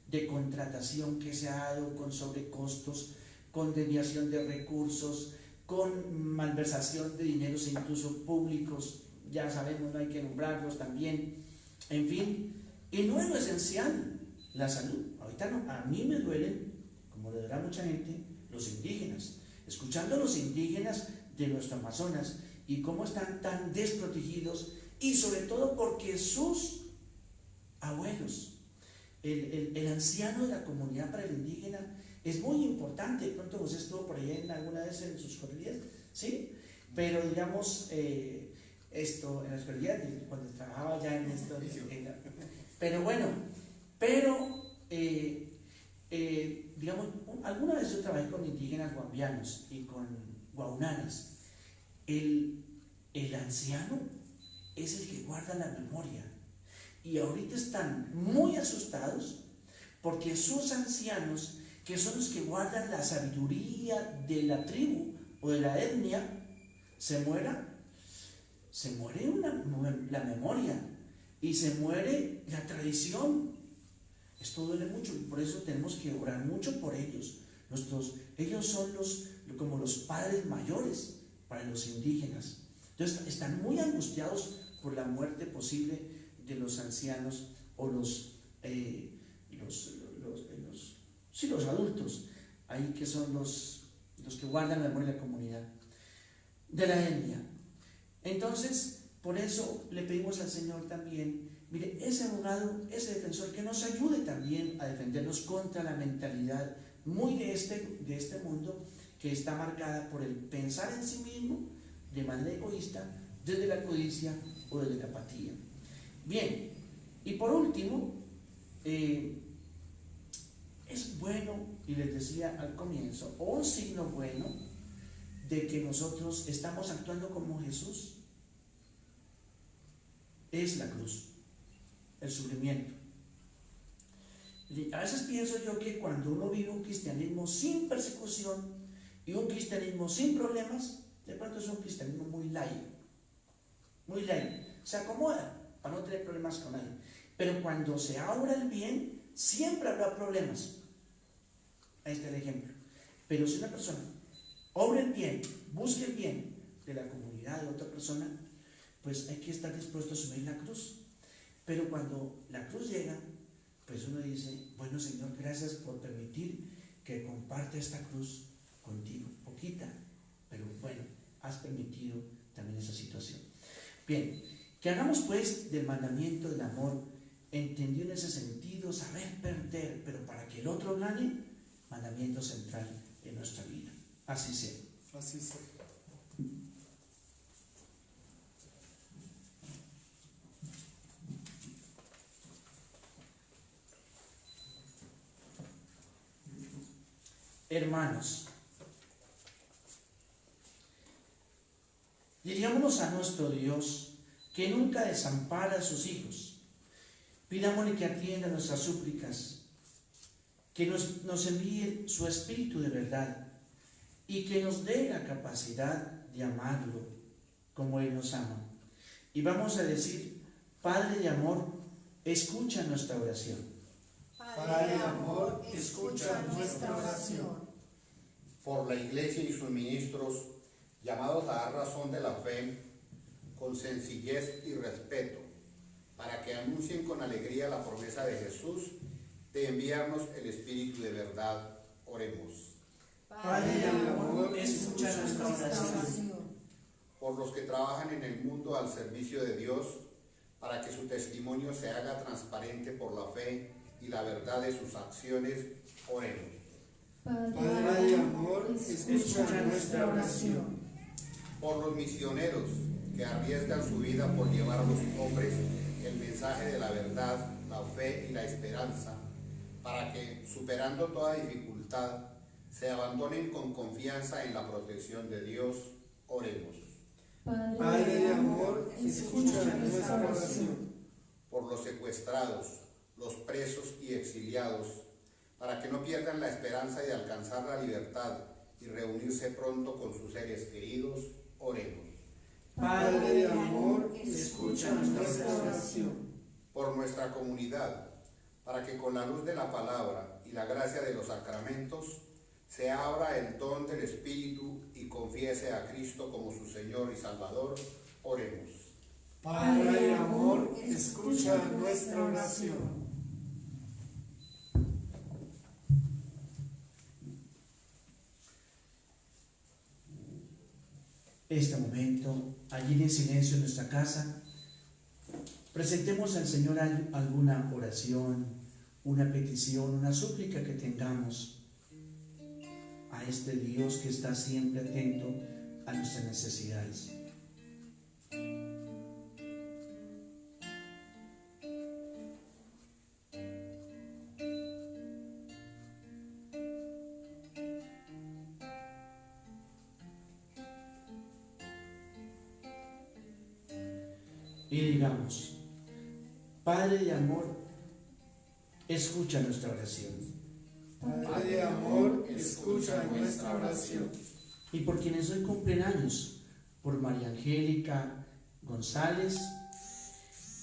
de contratación que se ha dado con sobrecostos, con desviación de recursos, con malversación de dineros incluso públicos. Ya sabemos, no hay que nombrarlos también. En fin, y no es lo esencial, la salud. Ahorita no, a mí me duelen como le dará mucha gente, los indígenas. Escuchando a los indígenas de nuestro Amazonas y cómo están tan desprotegidos, y sobre todo porque sus abuelos, el anciano de la comunidad para el indígena es muy importante. De pronto usted estuvo por allá alguna vez en sus cordilleras, ¿sí? Pero digamos, esto en las cordilleras, cuando trabajaba ya en esto, pero bueno, digamos, alguna vez yo trabajé con indígenas guambianos y con guaunanas. El anciano es el que guarda la memoria, y ahorita están muy asustados porque sus ancianos, que son los que guardan la sabiduría de la tribu o de la etnia, se muere la memoria y se muere la tradición. Esto duele mucho y por eso tenemos que orar mucho por ellos. Ellos son como los padres mayores para los indígenas. Entonces están muy angustiados por la muerte posible de los ancianos o los adultos, ahí que son los que guardan la memoria de la comunidad, de la etnia. Entonces, por eso le pedimos al Señor también, mire, ese abogado, ese defensor, que nos ayude también a defendernos contra la mentalidad muy de este mundo, que está marcada por el pensar en sí mismo de manera egoísta, desde la codicia o desde la apatía. Bien, y por último, es bueno, y les decía al comienzo, o un signo bueno de que nosotros estamos actuando como Jesús, es la cruz, el sufrimiento. A veces pienso yo que cuando uno vive un cristianismo sin persecución y un cristianismo sin problemas, de pronto es un cristianismo muy laico, se acomoda para no tener problemas con nadie. Pero cuando se obra el bien, siempre habrá problemas. Ahí está el ejemplo. Pero si una persona obra el bien, busca el bien de la comunidad de otra persona, pues hay que estar dispuesto a asumir la cruz. Pero cuando la cruz llega, pues uno dice, bueno Señor, gracias por permitir que comparte esta cruz contigo, poquita, pero bueno, has permitido también esa situación. Bien, que hagamos pues del mandamiento del amor, entendido en ese sentido, saber perder, pero para que el otro gane, mandamiento central en nuestra vida. Así sea. Así sea. Hermanos, dirijámonos a nuestro Dios, que nunca desampara a sus hijos. Pidámosle que atienda nuestras súplicas, que nos envíe su Espíritu de verdad y que nos dé la capacidad de amarlo como Él nos ama. Y vamos a decir, Padre de amor, escucha nuestra oración. Padre de amor, escucha nuestra oración. Por la Iglesia y sus ministros, llamados a dar razón de la fe, con sencillez y respeto, para que anuncien con alegría la promesa de Jesús de enviarnos el Espíritu de verdad. Oremos. Padre de amor, escucha nuestra oración. Por los que trabajan en el mundo al servicio de Dios, para que su testimonio se haga transparente por la fe y la verdad de sus acciones. Oremos. Padre de amor, escucha nuestra oración. Por los misioneros que arriesgan su vida por llevar a los hombres el mensaje de la verdad, la fe y la esperanza, para que, superando toda dificultad, se abandonen con confianza en la protección de Dios. Oremos. Padre de amor, escucha nuestra oración. Por los secuestrados, los presos y exiliados, para que no pierdan la esperanza de alcanzar la libertad y reunirse pronto con sus seres queridos. Oremos. Padre de amor, escucha nuestra oración. Por nuestra comunidad, para que con la luz de la palabra y la gracia de los sacramentos se abra el don del Espíritu y confiese a Cristo como su Señor y Salvador. Oremos. Padre de amor, escucha nuestra oración. este momento, allí en silencio en nuestra casa, presentemos al Señor alguna oración, una petición, una súplica que tengamos a este Dios que está siempre atento a nuestras necesidades. Y digamos: Padre de amor, escucha nuestra oración. Padre de amor, escucha nuestra oración. Y por quienes hoy cumplen años, por María Angélica González,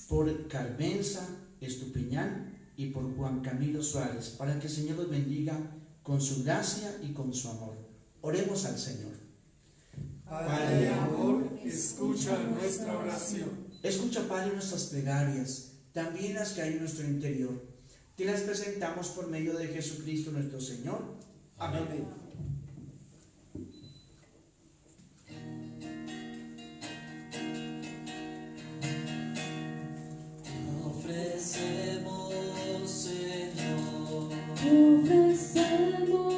por Carmenza Estupiñán y por Juan Camilo Suárez, para que el Señor los bendiga con su gracia y con su amor. Oremos al Señor. Padre de amor, escucha nuestra oración. Escucha, Padre, nuestras plegarias, también las que hay en nuestro interior. Te las presentamos por medio de Jesucristo nuestro Señor. Amén. Ofrecemos, Señor, Ofrecemos,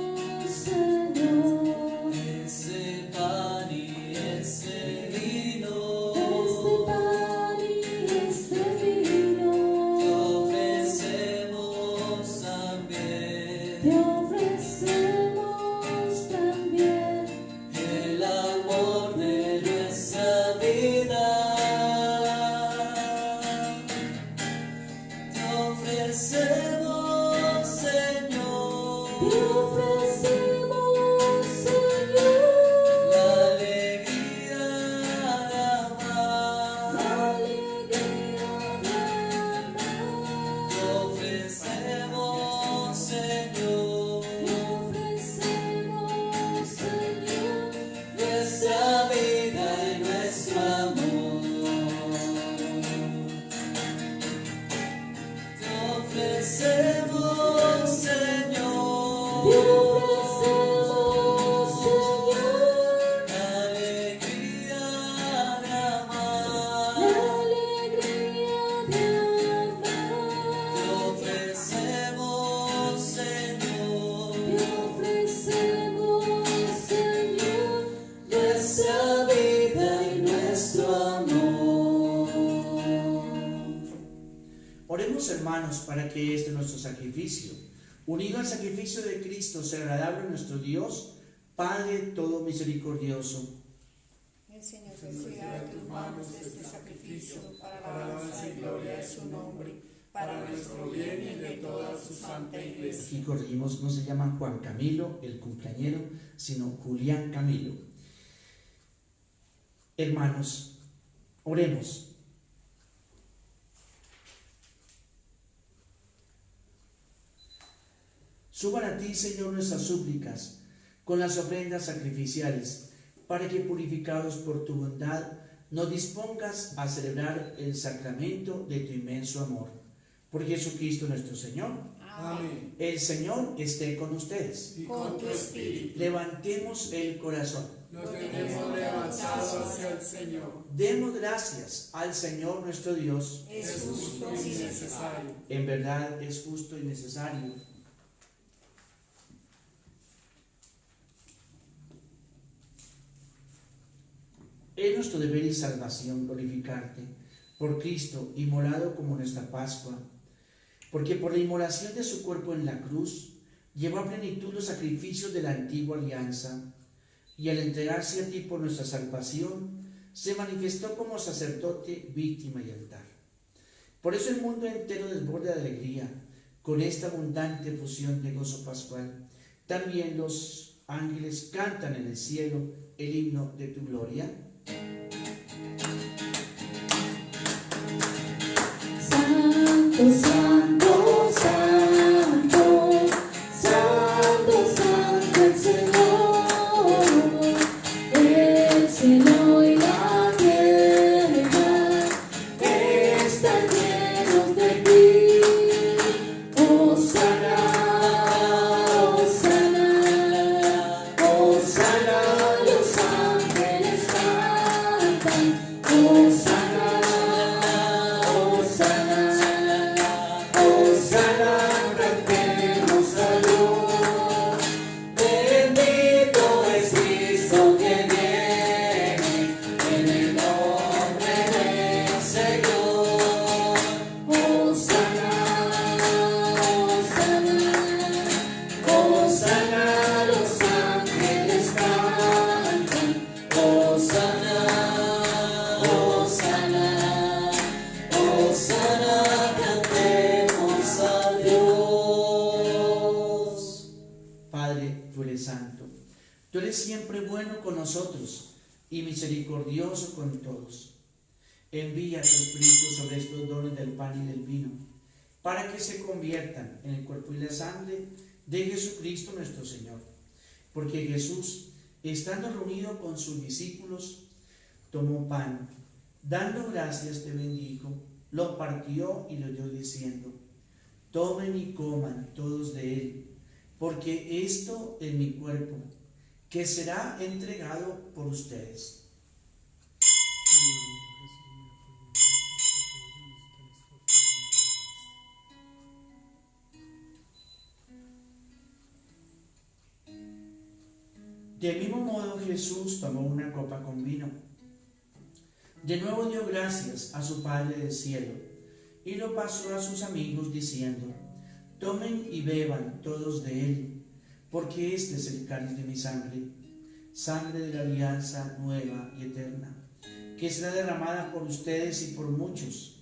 Señor, ese pan y ese vino. este pan y este vino. Te ofrecemos también Te ofrecemos también el amor de nuestra vida. Te ofrecemos, Señor, te ofrecemos, Señor, la alegría de amar. la alegría de amar. Te ofrecemos, Señor, Te ofrecemos, Señor, nuestra vida y nuestro amor. Te ofrecemos, Señor, te ofrecemos, Señor, la alegría de amar. la alegría de amar. Te ofrecemos, Señor, Te ofrecemos, Señor, nuestra vida y nuestro amor. Oremos, hermanos, para que este nuestro sacrificio, unido al sacrificio de Cristo, sea agradable a nuestro Dios, Padre todo misericordioso. El Señor reciba de tus manos este sacrificio para la alabanza y gloria de su nombre, para nuestro bien y el de toda su santa iglesia. Aquí corregimos, no se llama Juan Camilo, el cumpleañero, sino Julián Camilo. Hermanos, oremos. Suban a ti, Señor, nuestras súplicas con las ofrendas sacrificiales, para que, purificados por tu bondad, nos dispongas a celebrar el sacramento de tu inmenso amor. Por Jesucristo nuestro Señor. Amén. El Señor esté con ustedes. Y con tu espíritu. Levantemos el corazón. Lo tenemos levantado hacia el Señor. Demos gracias al Señor nuestro Dios. Es justo y necesario. En verdad es justo y necesario. Es nuestro deber y salvación glorificarte por Cristo, inmolado como nuestra Pascua, porque por la inmolación de su cuerpo en la cruz llevó a plenitud los sacrificios de la antigua alianza, y al entregarse a ti por nuestra salvación, se manifestó como sacerdote, víctima y altar. Por eso el mundo entero desborda de alegría con esta abundante fusión de gozo pascual. También los ángeles cantan en el cielo el himno de tu gloria. Santo, santo, santo, santo, santo el cielo y la tierra están llenos de ti. Hosana, Hosana, Hosana, los ángeles cantan. Tú eres siempre bueno con nosotros y misericordioso con todos. Envía tu Espíritu sobre estos dones del pan y del vino, para que se conviertan en el cuerpo y la sangre de Jesucristo nuestro Señor. Porque Jesús, estando reunido con sus discípulos, tomó pan, dando gracias te bendijo, lo partió y lo dio diciendo: tomen y coman todos de él, porque esto es mi cuerpo, que será entregado por ustedes. De mismo modo Jesús tomó una copa con vino. De nuevo dio gracias a su Padre del cielo y lo pasó a sus amigos diciendo: tomen y beban todos de él, porque este es el cáliz de mi sangre, sangre de la alianza nueva y eterna, que será derramada por ustedes y por muchos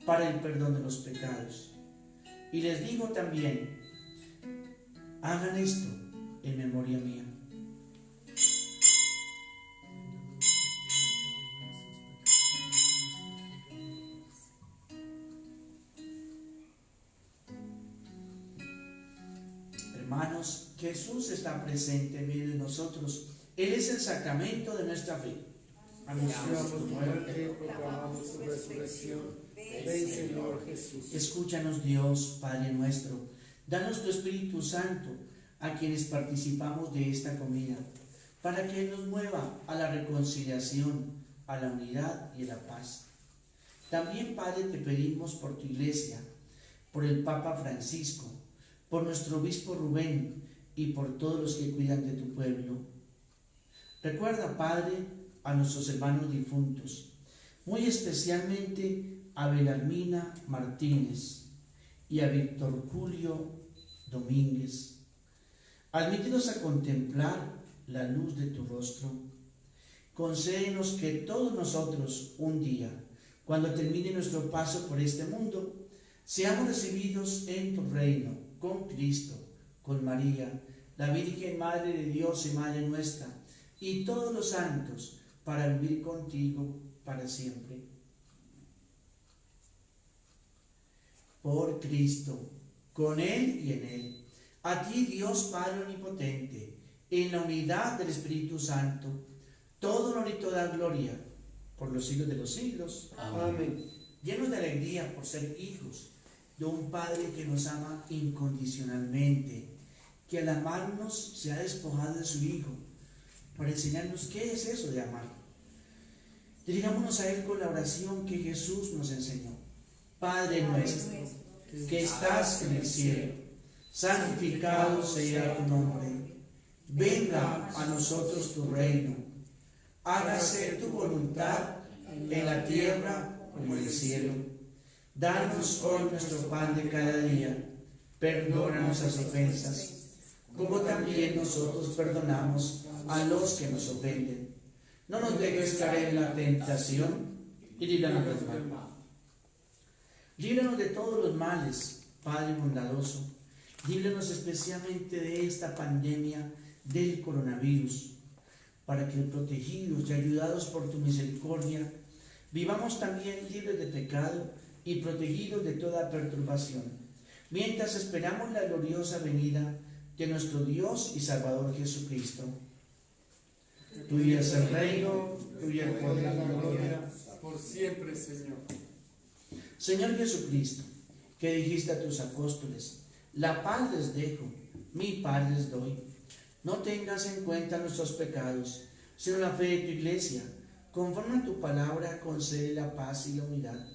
para el perdón de los pecados. Y les digo también: hagan esto en memoria mía. Hermanos, Jesús está presente en medio de nosotros. Él es el sacramento de nuestra fe. Anunciamos tu muerte, proclamamos tu resurrección. Ven, Señor Jesús. Escúchanos, Dios, Padre nuestro. Danos tu Espíritu Santo a quienes participamos de esta comida, para que nos mueva a la reconciliación, a la unidad y a la paz. También, Padre, te pedimos por tu Iglesia, por el Papa Francisco, por nuestro obispo Rubén y por todos los que cuidan de tu pueblo. Recuerda, Padre, a nuestros hermanos difuntos, muy especialmente a Belarmina Martínez y a Víctor Julio Domínguez. Admítenos a contemplar la luz de tu rostro. Concédenos que todos nosotros un día, cuando termine nuestro paso por este mundo, seamos recibidos en tu reino, con Cristo, con María, la Virgen Madre de Dios y Madre nuestra, y todos los santos, para vivir contigo para siempre. Por Cristo, con Él y en Él, a ti, Dios Padre Omnipotente, en la unidad del Espíritu Santo, todo honor y toda gloria, por los siglos de los siglos. Amén. Llenos de alegría por ser hijos de un Padre que nos ama incondicionalmente, que al amarnos se ha despojado de su Hijo, para enseñarnos qué es eso de amar. Dirigámonos a Él con la oración que Jesús nos enseñó. Padre nuestro, que estás en el cielo, santificado sea tu nombre. Venga a nosotros tu reino. Hágase tu voluntad en la tierra como en el cielo. Danos hoy nuestro pan de cada día. Perdona nuestras ofensas, como también nosotros perdonamos a los que nos ofenden. No nos dejes caer en la tentación y líbranos del mal. Líbranos de todos los males, Padre bondadoso. Líbranos especialmente de esta pandemia del coronavirus, para que protegidos y ayudados por tu misericordia, vivamos también libres de pecado y protegidos de toda perturbación, mientras esperamos la gloriosa venida de nuestro Dios y Salvador Jesucristo. Tuyo es el reino, tuyo el poder y la gloria, por siempre, Señor. Señor Jesucristo, que dijiste a tus apóstoles: la paz les dejo, mi paz les doy. No tengas en cuenta nuestros pecados, sino la fe de tu Iglesia, conforme a tu palabra, concede la paz y la unidad.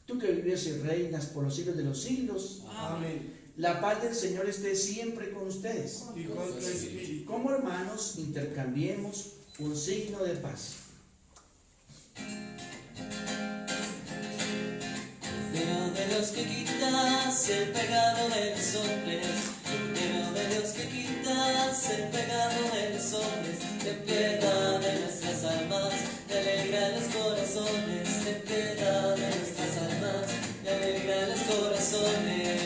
Tú que vives y reinas por los siglos de los siglos. Amén. La paz del Señor esté siempre con ustedes. Y con tu espíritu. Como hermanos, intercambiemos un signo de paz. Cordero de Dios que quitas el pecado de los hombres, Cordero de Dios que quitas el pecado de los hombres, ten piedad de nuestras almas, y alegra los corazones, ten piedad de nuestras almas, y alegra los corazones.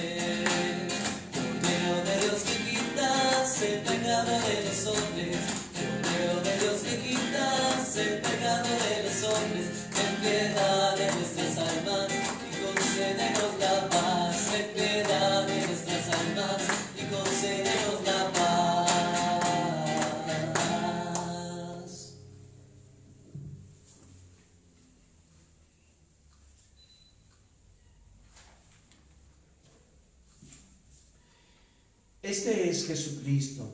Cordero de Dios que quitas el pecado de los hombres, Cordero de Dios que quitas el pecado de los hombres, ten piedad de nuestras almas y concédenos la paz, ten piedad de nuestras almas y concédenos la paz. Este es Jesucristo,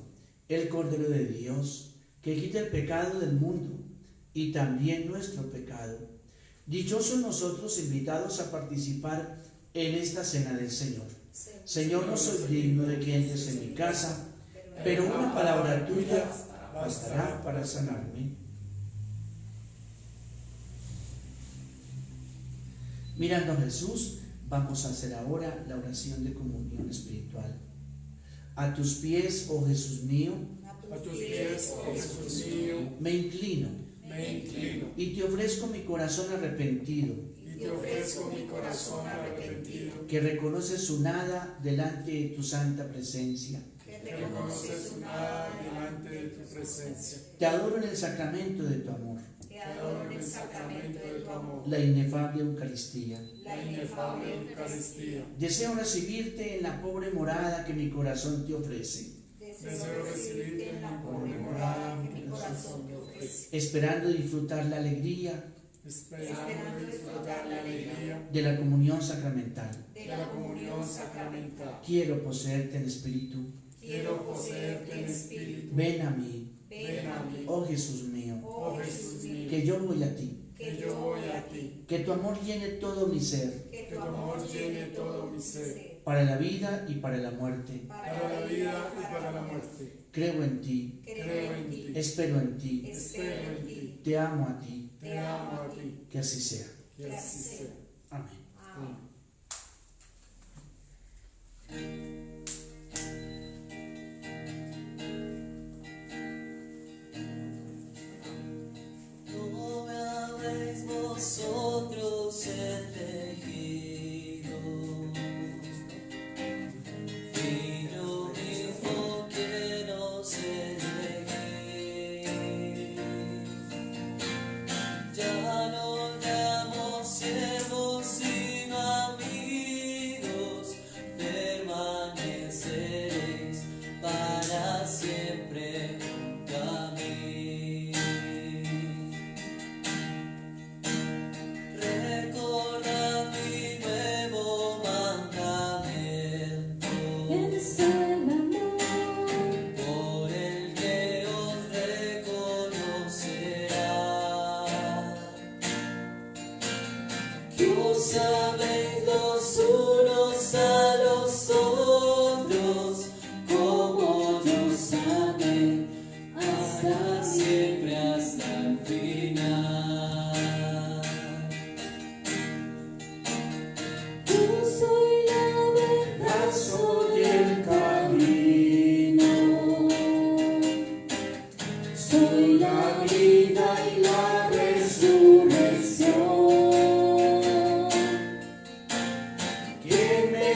el Cordero de Dios, que quita el pecado del mundo y también nuestro pecado. Dichosos nosotros invitados a participar en esta cena del Señor. Señor, no soy digno de que entres en mi casa, pero una palabra tuya bastará para sanarme. Mirando a Jesús, vamos a hacer ahora la oración de comunión espiritual. A tus pies, oh Jesús mío, A tus pies, oh Jesús mío, me inclino me inclino y te ofrezco mi corazón arrepentido, y te ofrezco mi corazón arrepentido, que reconoce su nada delante de tu santa presencia. que reconoce su nada delante de tu presencia. Te adoro en el sacramento de tu amor, Te adoro en el sacramento de tu amor, la inefable Eucaristía. la inefable Eucaristía. Deseo recibirte en la pobre morada que mi corazón te ofrece, Deseo recibirte en la pobre morada que mi corazón te ofrece, esperando disfrutar la alegría esperando disfrutar la alegría de la comunión sacramental. de la comunión sacramental. Quiero poseerte en espíritu. Quiero poseerte en espíritu. Ven a mí, Ven a mí, oh Jesús mío, oh Jesús mío, que yo voy a ti. que yo voy a ti, Que tu amor llene todo mi ser, que tu amor llene todo mi ser, para la vida y para la muerte. para la vida y para la muerte. Creo en ti, Creo en ti, espero en ti, espero en ti, te amo a ti, te amo a ti, que así sea. que así sea. Amén. Amén. No me habéis vosotros elegido, y yo mismo quiero elegí. Ya no llamo siervos sino amigos, permaneceréis para siempre junto a mí. Recordad mi nuevo mandamiento, Es el amor. por el que os reconocerá, que os améis los unos a los otros, como yo os amé, hasta siempre, hasta el final. Yo soy la verdad, soy el camino. Soy la vida y la resurrección. ¿Quién me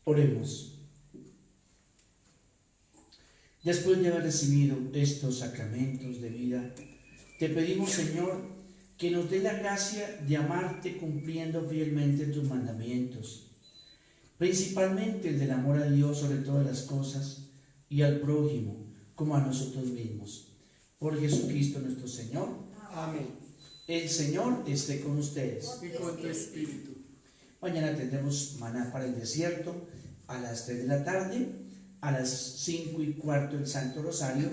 Oremos. Después de haber recibido estos sacramentos de vida, te pedimos, Señor, que nos dé la gracia de amarte cumpliendo fielmente tus mandamientos, principalmente el del amor a Dios sobre todas las cosas y al prójimo como a nosotros mismos. Por Jesucristo nuestro Señor. Amén. El Señor esté con ustedes. Y con tu espíritu. Mañana tendremos maná para el desierto a las 3 de la tarde, a las 5:15 el Santo Rosario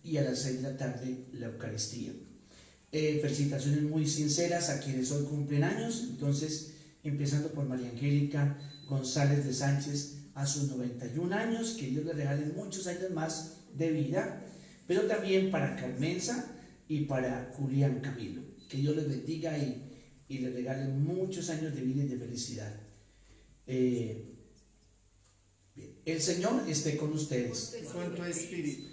y a las 6 de la tarde la Eucaristía. Felicitaciones muy sinceras a quienes hoy cumplen años, entonces empezando por María Angélica González de Sánchez a sus 91 años, que Dios le regale muchos años más de vida, pero también para Carmenza y para Julián Camilo, que Dios les bendiga y les regale muchos años de vida y de felicidad. Bien. El Señor esté con ustedes. Con tu espíritu.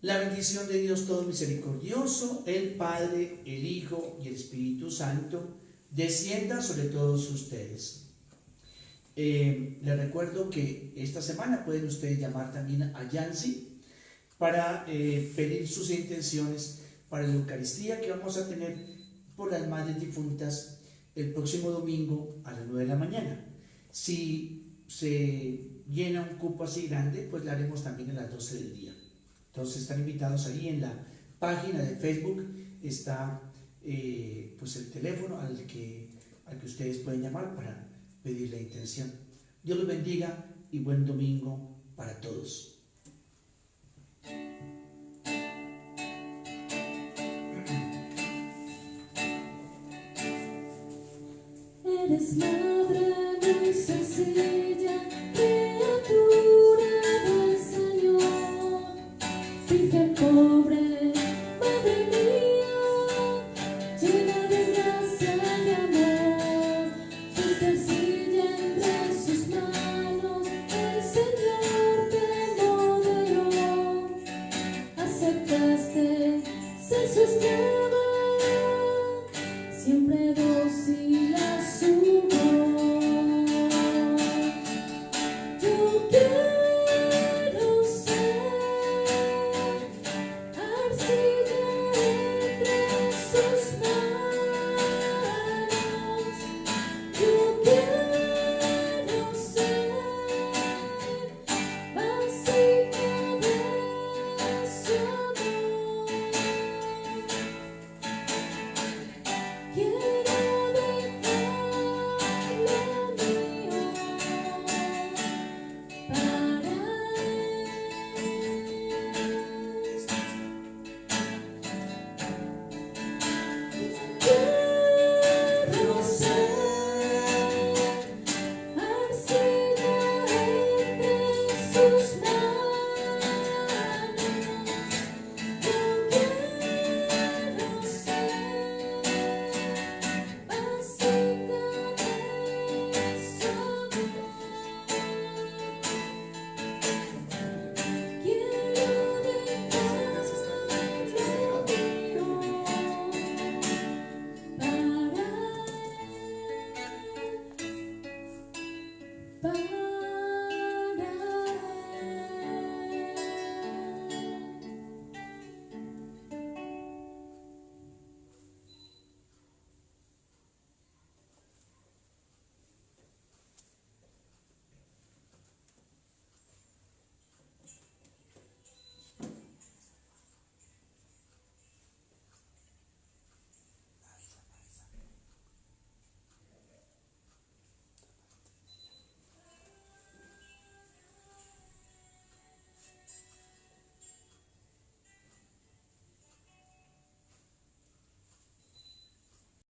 La bendición de Dios todo misericordioso, el Padre, el Hijo y el Espíritu Santo, descienda sobre todos ustedes. Les recuerdo que esta semana pueden ustedes llamar también a Yancy para pedir sus intenciones para la Eucaristía que vamos a tener por las madres difuntas el próximo domingo a las 9 de la mañana. Si se llena un cupo así grande, pues la haremos también a las 12 del día. Entonces están invitados ahí en la página de Facebook, está pues el teléfono al que ustedes pueden llamar para pedir la intención. Dios los bendiga y buen domingo para todos. Eres madre muy sencilla,